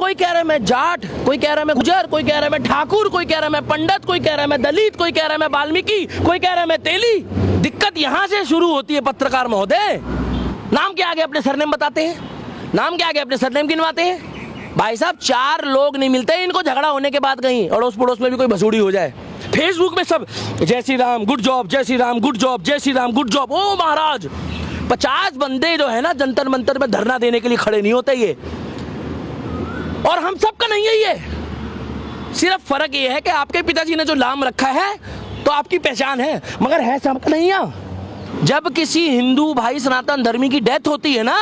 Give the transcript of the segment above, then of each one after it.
कोई कह रहा है मैं जाट, कोई कह रहा है मैं गुजर, कोई कह रहा है मैं ठाकुर, कोई कह रहा है मैं पंडित, कोई कह रहा है मैं दलित, कोई कह रहा है मैं वाल्मीकि, कोई कह रहा है मैं तेली। दिक्कत यहां से शुरू होती है पत्रकार महोदय। नाम के आगे अपने सरनेम बताते हैं, नाम के आगे अपने सरनेम गिनवाते हैं। भाई साहब 4 लोग नहीं मिलते इनको झगड़ा होने के बाद कहीं अड़ोस पड़ोस में भी कोई भसूड़ी हो जाए। फेसबुक में सब जय श्री राम गुड जॉब, जय श्री राम गुड जॉब, जय श्री राम गुड जॉब। ओ महाराज 50 बंदे जो है ना जंतर मंतर में धरना देने के लिए खड़े नहीं होते ये, और हम सबका नहीं है ये। सिर्फ फर्क ये है कि आपके पिताजी ने जो नाम रखा है तो आपकी पहचान है, मगर है सबका नहीं है। जब किसी हिंदू भाई सनातन धर्मी की डेथ होती है ना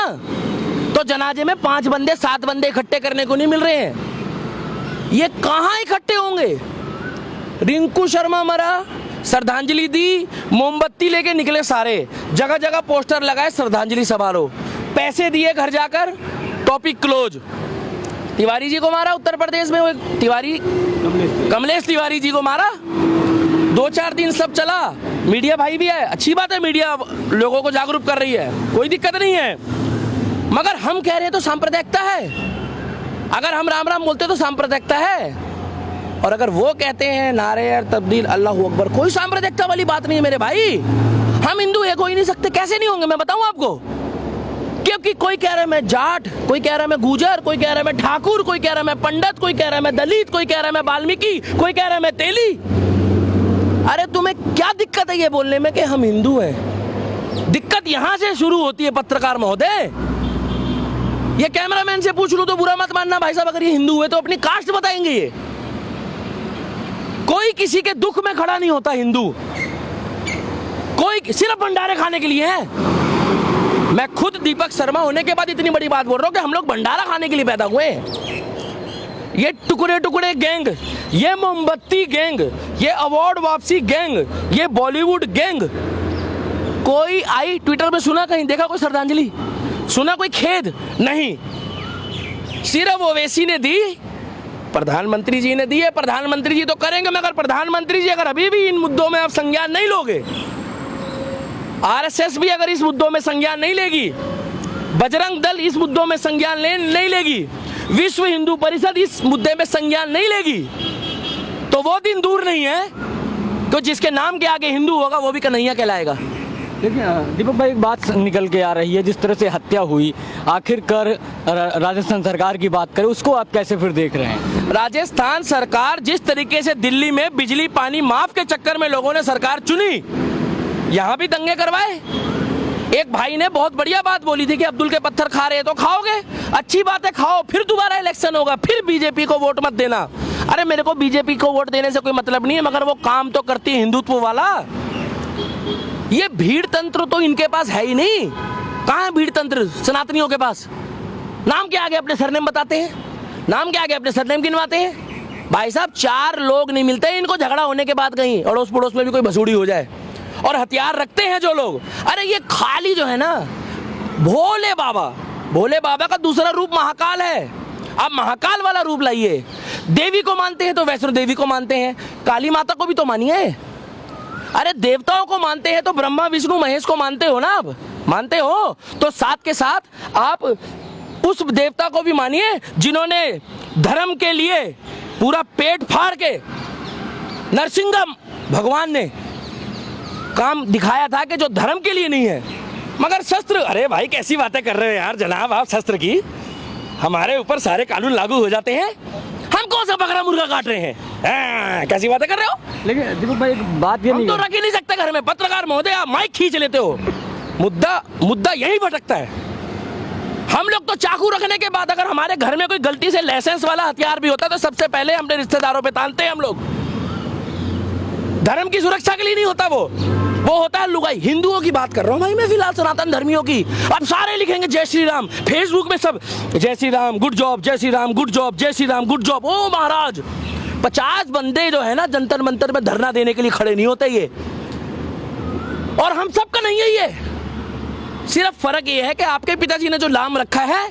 तो जनाजे में 5 बंदे 7 बंदे इकट्ठे करने को नहीं मिल रहे हैं। ये कहां इकट्ठे होंगे? रिंकू शर्मा मरा, श्रद्धांजलि दी, मोमबत्ती लेके निकले सारे, जगह जगह पोस्टर लगाए श्रद्धांजलि समारोह, पैसे दिए घर जाकर, टॉपिक क्लोज। तिवारी जी को मारा उत्तर प्रदेश में, वो तिवारी कमलेश तिवारी जी को मारा। 2-4 दिन सब चला, मीडिया भाई भी है, अच्छी बात है, मीडिया लोगों को जागरूक कर रही है, कोई दिक्कत नहीं है। मगर हम कह रहे हैं तो सांप्रदायिकता है, अगर हम राम राम बोलते तो सांप्रदायिकता है, और अगर वो कहते हैं नारे तब्दील अल्लाह अकबर, कोई सांप्रदायिकता वाली बात नहीं है मेरे भाई। हम हिंदू एक हो ही नहीं सकते, कैसे नहीं होंगे मैं बताऊं आपको। क्योंकि कोई कह रहा है मैं जाट, कोई कह रहा है मैं गुजर, कोई कह रहा है मैं ठाकुर, कोई कह रहा है मैं पंडित, कोई कह रहा है मैं दलित, कोई कह रहा है मैं वाल्मीकि, कोई कह रहा है मैं तेली। अरे तुम्हें क्या दिक्कत है ये बोलने में कि हम हिंदू हैं? दिक्कत यहां से शुरू होती है पत्रकार महोदय। ये कैमरामैन से पूछ लूं तो बुरा मत मानना भाई साहब, अगर ये हिंदू हुए तो अपनी कास्ट बताएंगे। ये कोई किसी के दुख में खड़ा नहीं होता हिंदू, कोई सिर्फ भंडारे खाने के लिए है। मैं खुद दीपक शर्मा होने के बाद इतनी बड़ी बात बोल रहा हूं कि हम लोग भंडारा खाने के लिए पैदा हुए। ये टुकड़े टुकड़े गैंग, ये मोमबत्ती गैंग, ये अवार्ड वापसी गैंग, ये बॉलीवुड गैंग, कोई आई ट्विटर पे सुना कहीं देखा कोई श्रद्धांजलि, सुना कोई खेद नहीं। सिर्फ ओवैसी ने दी, प्रधानमंत्री जी ने दी है, प्रधानमंत्री जी तो करेंगे, मगर प्रधानमंत्री जी अगर अभी भी इन मुद्दों में आप संज्ञान नहीं लोगे, आरएसएस भी अगर इस मुद्दों में संज्ञान नहीं लेगी, बजरंग दल इस मुद्दों में संज्ञान नहीं लेगी, विश्व हिंदू परिषद इस मुद्दे में संज्ञान नहीं लेगी, तो वो दिन दूर नहीं है तो जिसके नाम के आगे हिंदू होगा वो भी कन्हैया कहलाएगा। देखिए दीपक भाई, एक बात निकल के आ रही है, जिस तरह से हत्या हुई, आखिरकार राजस्थान सरकार की बात करें, उसको आप कैसे फिर देख रहे हैं? राजस्थान सरकार जिस तरीके से दिल्ली में बिजली पानी माफ के चक्कर में लोगों ने सरकार चुनी, यहां भी दंगे करवाए। एक भाई ने बहुत बढ़िया बात बोली थी कि अब्दुल के पत्थर खा रहे तो खाओगे, अच्छी बात है खाओ, फिर दोबारा इलेक्शन होगा, फिर बीजेपी को वोट मत देना। अरे मेरे को बीजेपी को वोट देने से कोई मतलब नहीं है, मगर वो काम तो करती है हिंदुत्व वाला। ये भीड़ तंत्र तो इनके पास है ही नहीं। कहां है भीड़ तंत्र सनातनियों के पास? नाम के आगे अपने सरनेम बताते हैं, नाम के आगे अपने सरनेम गिनवाते हैं। भाई साहब 4 लोग नहीं मिलते इनको झगड़ा होने के बाद कहीं अड़ोस पड़ोस में भी कोई भसूड़ी हो जाए, और हथियार रखते हैं जो लोग। अरे ये खाली जो है ना, भोले बाबा का दूसरा रूप महाकाल है। आप महाकाल वाला रूप लाइए। देवी को मानते हैं तो वैष्णो देवी को मानते हैं, काली माता को भी तो मानिए। अरे देवताओं को मानते हैं तो ब्रह्मा विष्णु महेश को मानते हो ना, आप मानते हो तो साथ के साथ आप उस देवता को भी मानिए जिन्होंने धर्म के लिए पूरा पेट फाड़ के नरसिंह भगवान ने काम दिखाया था कि जो धर्म के लिए नहीं है मगर शस्त्र। अरे भाई कैसी बातें कर रहे हो यार जनाब आप, शस्त्र की हमारे ऊपर सारे कानून लागू हो जाते हैं, हम कौन सा बकरा मुर्गा काट रहे हैं? कैसी बातें कर रहे हो? लेकिन दीपक भाई एक बात ये हम तो रख ही नहीं सकते घर में। पत्रकार महोदय आप माइक खींच लेते हो, मुद्दा यही भटकता है। हम लोग तो चाकू रखने के बाद अगर हमारे घर में कोई गलती से लाइसेंस वाला हथियार भी होता तो सबसे पहले अपने रिश्तेदारों पे तानते हैं हम लोग। धर्म की सुरक्षा के लिए नहीं होता वो होता है लुगाई। हिंदुओं की बात कर रहा हूं भाई मैं फिलहाल, सनातन धर्मियों की। अब सारे लिखेंगे जय श्री राम, फेसबुक में सब जय श्री राम गुड जॉब, जय श्री राम गुड जॉब, जय श्री राम गुड जॉब। ओ महाराज 50 बंदे जो है ना जंतर मंतर में धरना देने के लिए खड़े नहीं होते ये, और हम सबका नहीं है ये। सिर्फ फर्क ये है कि आपके पिताजी ने जो नाम रखा है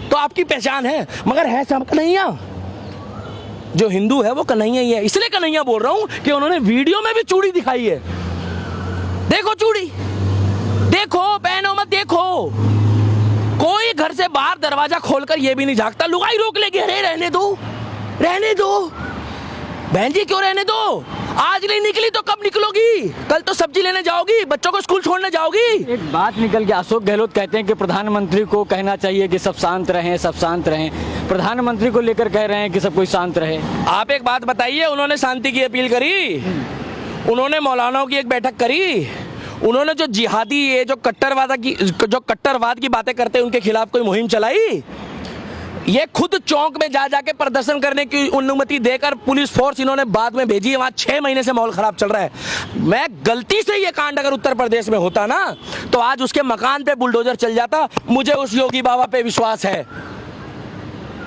तो आपकी पहचान है, मगर है सब कन्हैया। जो हिंदू है वो कन्हैया ही है। इसलिए कन्हैया बोल रहा हूं कि उन्होंने वीडियो में भी चूड़ी दिखाई है। देखो चूड़ी, देखो बहनों मत देखो, कोई घर अंदर से बाहर दरवाजा खोलकर ये भी नहीं झांकता, लुगाई रोक लेगी, अरे रहने दो, रहने दो बहन जी, क्यों रहने दो? आज नहीं निकली तो कब निकलोगी? कल तो सब्जी लेने जाओगी, बच्चों को स्कूल छोड़ने जाओगी। एक बात निकल के अशोक गहलोत कहते हैं कि प्रधानमंत्री को कहना चाहिए कि सब शांत रहें, सब शांत रहें। प्रधानमंत्री को लेकर कह रहे हैं कि सब कोई शांत रहे। आप एक बात बताइए, उन्होंने शांति की अपील करी, उन्होंने मौलानाओं की एक बैठक करी, उन्होंने जो जिहादी ये जो कट्टरवाद की बातें करते हैं उनके खिलाफ कोई मुहिम चलाई? ये खुद चौक में जा जाके प्रदर्शन करने की अनुमति देकर पुलिस फोर्स इन्होंने बाद में भेजी है। वहां 6 महीने से माहौल खराब चल रहा है। मैं गलती से ये कांड अगर उत्तर प्रदेश में होता ना तो आज उसके मकान पे बुलडोजर चल जाता। मुझे उस योगी बाबा पे विश्वास है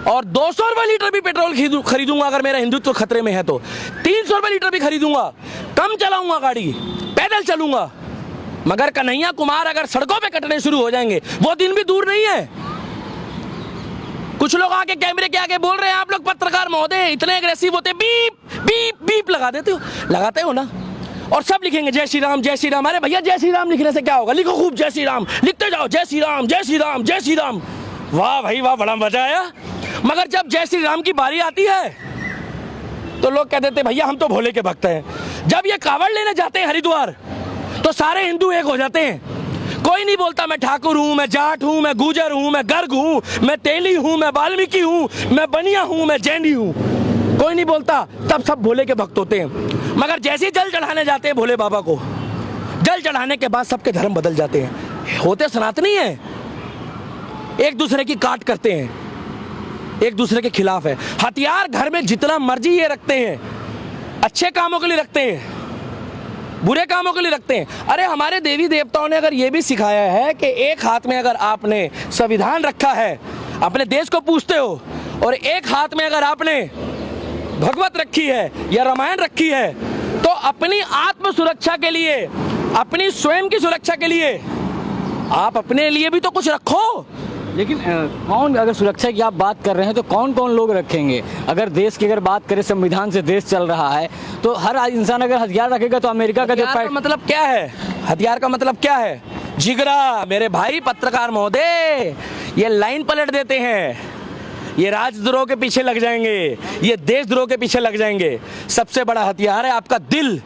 और 200 रुपए लीटर भी पेट्रोल खरीदूंगा अगर मेरा हिंदुत्व खतरे में है तो। 300 रुपए लीटर भी खरीदूंगा, कम चलाऊंगा गाड़ी, पैदल चलूंगा। मगर कन्हैया कुमार अगर सड़कों पे कटने शुरू हो जाएंगे वो दिन भी दूर नहीं है। कुछ लोग आके कैमरे के आगे बोल रहे हैं आप लोग पत्रकार महोदय इतने एग्रेसिव होते, बीप बीप बीप लगाते हो ना, और सब लिखेंगे जय श्री राम जय श्री राम। अरे भैया जय श्री राम लिखने से क्या होगा? लिखो खूब जय श्री राम, लिखते जाओ जय श्री राम जय श्री राम जय श्री राम। वाह भाई वाह, बड़ा मजा आया। मगर जब जय श्री राम की बारी आती है तो लोग कह देते भैया हम तो भोले के भक्त हैं। जब ये कावड़ लेने जाते हैं हरिद्वार तो सारे हिंदू एक हो जाते हैं। कोई नहीं बोलता मैं ठाकुर हूं, मैं जाट हूं, मैं गुजर हूं, मैं गर्ग हूं, मैं तेली हूं, मैं वाल्मीकि हूं, मैं बनिया हूं, मैं जैनी हूं। कोई नहीं बोलता, तब सब भोले के भक्त होते हैं। मगर जैसे ही जल चढ़ाने जाते हैं भोले बाबा को, जल चढ़ाने के बाद सबके धर्म बदल जाते हैं। होते सनातनी है, एक दूसरे की काट करते हैं, एक दूसरे के खिलाफ है। हथियार घर में जितना मर्जी ये रखते हैं, अच्छे कामों के लिए रखते हैं, बुरे कामों के लिए रखते हैं। अरे हमारे देवी देवताओं ने अगर ये भी सिखाया है कि एक हाथ में अगर आपने संविधान रखा है, अपने देश को पूछते हो, और एक हाथ में अगर आपने भगवत रखी है या रामायण रखी है, तो अपनी आत्म सुरक्षा के लिए, अपनी स्वयं की सुरक्षा के लिए आप अपने लिए भी तो कुछ रखो। लेकिन कौन, अगर सुरक्षा की आप बात कर रहे हैं तो कौन कौन लोग रखेंगे? अगर देश की अगर बात करें, संविधान से देश चल रहा है, तो हर इंसान अगर हथियार रखेगा तो अमेरिका का जो मतलब क्या है? हथियार का मतलब क्या है? जिगरा। मेरे भाई पत्रकार महोदय ये लाइन पलट देते हैं, ये राजद्रोह के पीछे लग जाएंगे, ये देशद्रोह के पीछे लग जाएंगे। सबसे बड़ा हथियार है आपका दिल।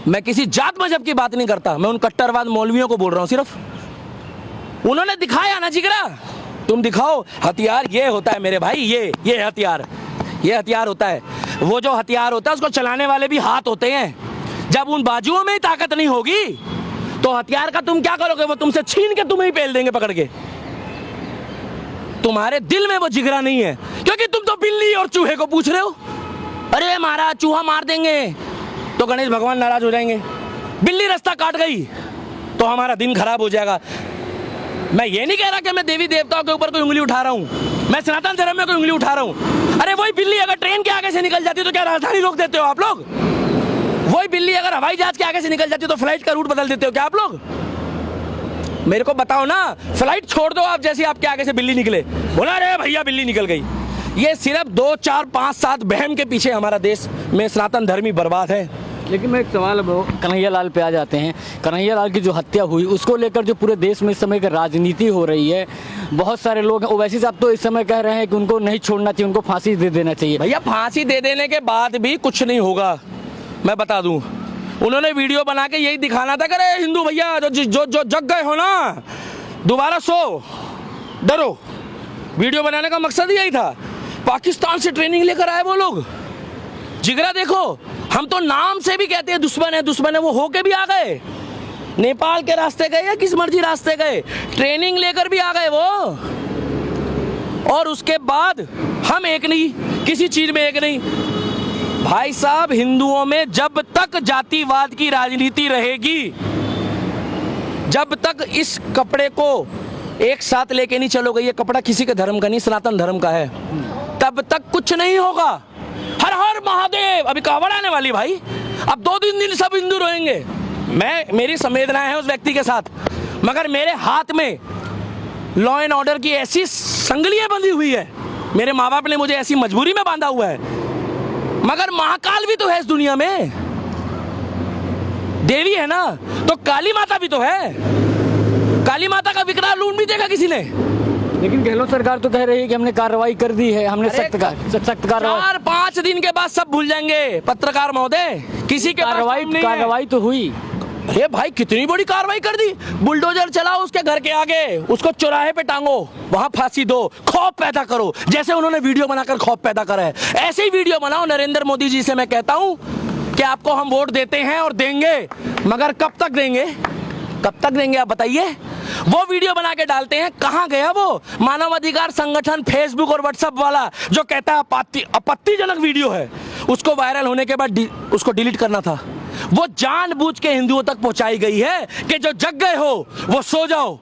मैं किसी जात मजहब की बात नहीं करता, मैं उन कट्टरवाद मौलवियों को बोल रहा हूं। सिर्फ उन्होंने दिखाया ना जिगरा, तुम दिखाओ। हथियार ये होता है मेरे भाई, ये हथियार होता है। वो जो हथियार होता है उसको चलाने वाले भी हाथ होते हैं। जब उन बाजुओं में ही ताकत नहीं होगी तो हथियार का तुम क्या करोगे? वो तुमसे छीन के तुम्हें ही पेल देंगे पकड़ के। तुम्हारे दिल में वो जिगरा नहीं है, क्योंकि तुम तो बिल्ली और चूहे को पूछ रहे हो। अरे महाराज चूहा मार देंगे तो गणेश भगवान नाराज हो जाएंगे, बिल्ली रास्ता काट गई तो हमारा दिन खराब हो जाएगा। मैं ये नहीं कह रहा कि मैं देवी देवताओं के ऊपर कोई उंगली उठा रहा हूं, मैं सनातन धर्म में कोई उंगली उठा रहा हूं। अरे वही बिल्ली अगर ट्रेन के आगे से निकल जाती तो क्या राजधानी रोक देते हो आप लोग? वही बिल्ली अगर हवाई जहाज के आगे से निकल जाती तो फ्लाइट का रूट बदल देते हो क्या आप लोग? मेरे को बताओ ना, फ्लाइट छोड़ दो आप, जैसे आपके आगे से बिल्ली निकले, बोला रे भैया बिल्ली निकल गई। ये सिर्फ 2, 4, 5, 7 बहम के पीछे हमारा देश में सनातन धर्मी बर्बाद है। लेकिन मैं एक सवाल अब कन्हैया लाल पे आ जाते हैं। कन्हैया लाल की जो हत्या हुई उसको लेकर जो पूरे देश में इस समय की राजनीति हो रही है, बहुत सारे लोग हैं, ओवैसी साहब तो इस समय कह रहे हैं कि उनको नहीं छोड़ना चाहिए, उनको फांसी दे देना चाहिए। भैया फांसी दे देने के बाद भी कुछ नहीं होगा, मैं बता दूं। उन्होंने वीडियो बना के यही दिखाना था, करे हिंदू भैया जो जग गए हो ना, दोबारा सो डरो। वीडियो बनाने का मकसद यही था। पाकिस्तान से ट्रेनिंग लेकर आए वो लोग। जिगरा देखो, हम तो नाम से भी कहते हैं दुश्मन है, वो होके भी आ गए। नेपाल के रास्ते गए या किस मर्जी रास्ते गए, ट्रेनिंग लेकर भी आ गए वो। और उसके बाद हम एक नहीं, किसी चीज में एक नहीं। भाई साहब, हिंदुओं में जब तक जातिवाद की राजनीति रहेगी, जब तक इस कपड़े को एक साथ लेके नहीं चलोगे, ये कपड़ा किसी के धर्म का नहीं, सनातन धर्म का है, तब तक कुछ नहीं होगा। हर हर महादेव, अभी कावड़ आने वाली भाई, अब 2-3 दिन सब हिंदू रोएंगे। मेरी संवेदनाएं हैं उस व्यक्ति के साथ, मगर मेरे हाथ में लॉ एंड ऑर्डर की ऐसी संगलियां बंधी हुई है, मेरे माँ बाप ने मुझे ऐसी मजबूरी में बांधा हुआ है। मगर महाकाल भी तो है इस दुनिया में, देवी है ना, तो काली माता भी तो है। काली माता का विकराल रूप भी देखा किसी ने? लेकिन गहलोत सरकार तो कह रही है कि हमने कार्रवाई कर दी है, हमने अरे सख्त कार्रवाई 4-5 दिन के बाद सब भूल जाएंगे पत्रकार महोदय। किसी के पास टाइम नहीं है। कार्रवाई तो हुई। अरे भाई कितनी बड़ी कार्रवाई कर दी। बुलडोजर चलाओ उसके घर के आगे, उसको चौराहे पे टांगो, वहां फांसी दो, खौफ पैदा करो। जैसे उन्होंने वीडियो बनाकर खौफ पैदा करा है, ऐसे ही वीडियो बनाओ। नरेंद्र मोदी जी से मैं कहता हूं कि आपको हम वोट देते हैं और देंगे, मगर कब तक देंगे? कब तक देंगे आप बताइए? वो वीडियो बना के डालते हैं, कहां गया वो मानवाधिकार संगठन फेसबुक और व्हाट्सएप वाला जो कहता है आपत्तिजनक वीडियो है, उसको वायरल होने के बाद उसको डिलीट करना था। वो जानबूझ के हिंदुओं तक पहुंचाई गई है कि जो जग गए हो वो सो जाओ,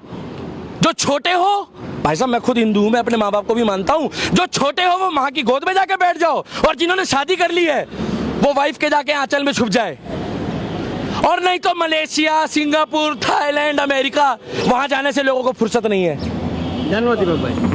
जो छोटे हो, भाई साहब मैं खुद हिंदू हूं, मैं अपने माँ बाप को भी मानता हूं, जो छोटे हो वो माँ की गोद में जाके बैठ जाओ, और जिन्होंने शादी कर ली है वो वाइफ के जाके आंचल में छुप जाए। और नहीं तो मलेशिया, सिंगापुर, थाईलैंड, अमेरिका, वहां जाने से लोगों को फुर्सत नहीं है। धन्यवाद दीपक भाई।